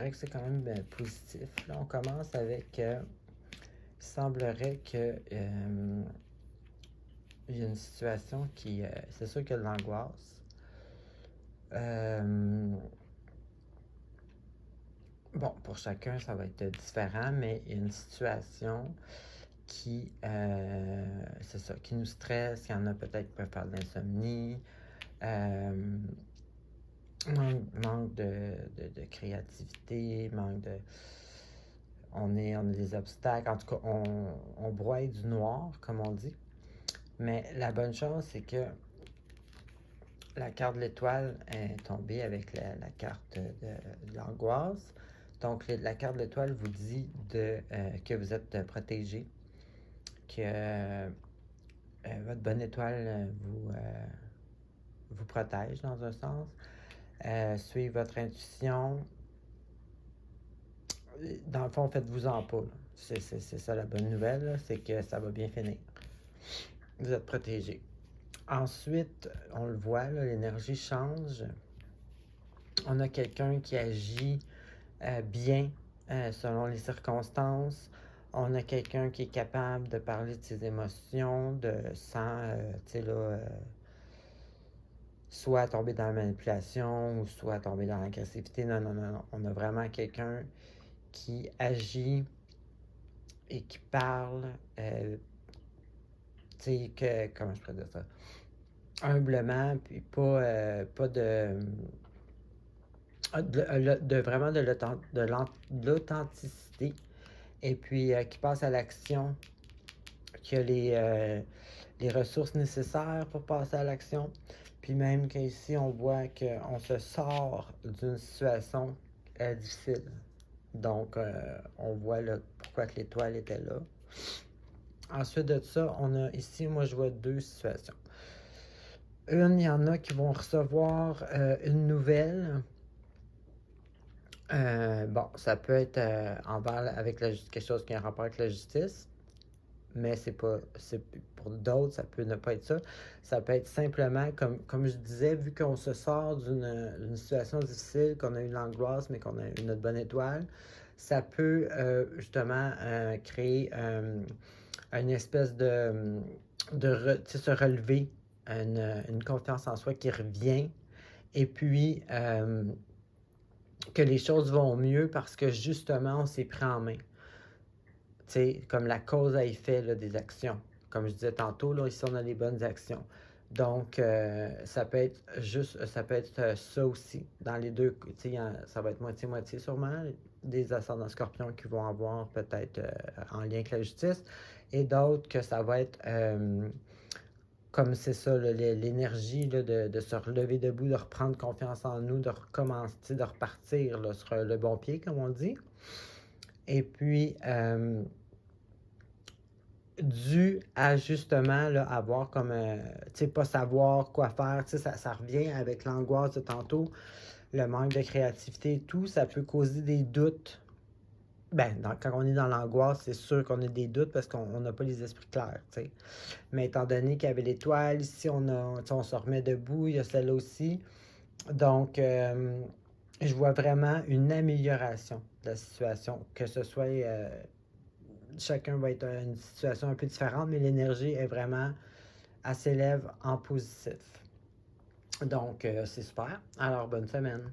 dirais que c'est quand même positif. Là, on commence avec... il semblerait que il y a une situation qui... c'est sûr qu'il y a de l'angoisse. Bon, pour chacun, ça va être différent, mais il y a une situation qui, c'est ça, qui nous stresse. Il y en a peut-être qui peuvent faire de l'insomnie, manque de créativité, manque de... On a des obstacles. En tout cas, on broie du noir, comme on dit. Mais la bonne chose, c'est que la carte de l'étoile est tombée avec la carte de l'angoisse. Donc, la carte de l'étoile vous dit que vous êtes protégé, que votre bonne étoile vous protège dans un sens. Suivez votre intuition. Dans le fond, faites-vous-en pas. C'est ça la bonne nouvelle, c'est que ça va bien finir. Vous êtes protégé. Ensuite, on le voit, l'énergie change. On a quelqu'un qui agit bien selon les circonstances. On a quelqu'un qui est capable de parler de ses émotions, sans, soit tomber dans la manipulation ou soit tomber dans l'agressivité. Non. On a vraiment quelqu'un qui agit et qui parle, comment je pourrais dire ça? Humblement, puis pas vraiment de l'authenticité, et puis qui passe à l'action, qui a les ressources nécessaires pour passer à l'action. Puis même qu'ici, on voit qu'on se sort d'une situation difficile. Donc, on voit là, pourquoi que l'étoile était là. Ensuite de ça, on a ici, moi je vois deux situations. Il y en a qui vont recevoir une nouvelle. Bon, ça peut être avec quelque chose qui a un rapport avec la justice, mais pour d'autres, ça peut ne pas être ça. Ça peut être simplement, comme je disais, vu qu'on se sort d'une situation difficile, qu'on a eu l'angoisse, mais qu'on a eu notre bonne étoile, ça peut justement créer une espèce se relever, une confiance en soi qui revient, et puis que les choses vont mieux parce que justement on s'est pris en main. T'sais, comme la cause à effet là, des actions. Comme je disais tantôt, là, ici on a les bonnes actions. Donc, ça peut être ça aussi. Dans les deux, ça va être moitié-moitié sûrement. Des ascendants scorpions qui vont avoir peut-être en lien avec la justice. Et d'autres que ça va être comme c'est ça, là, l'énergie là, de se relever debout, de reprendre confiance en nous, de recommencer, de repartir là, sur le bon pied, comme on dit. Et puis, dû à justement là, avoir comme, pas savoir quoi faire, ça revient avec l'angoisse de tantôt, le manque de créativité et tout, ça peut causer des doutes. Quand on est dans l'angoisse, c'est sûr qu'on a des doutes parce qu'on n'a pas les esprits clairs, t'sais. Mais étant donné qu'il y avait l'étoile, ici on se remet debout, il y a celle-là aussi. Donc, je vois vraiment une amélioration de la situation, que ce soit... chacun va être dans une situation un peu différente, mais l'énergie est vraiment, elle s'élève en positif. Donc, c'est super. Alors, bonne semaine.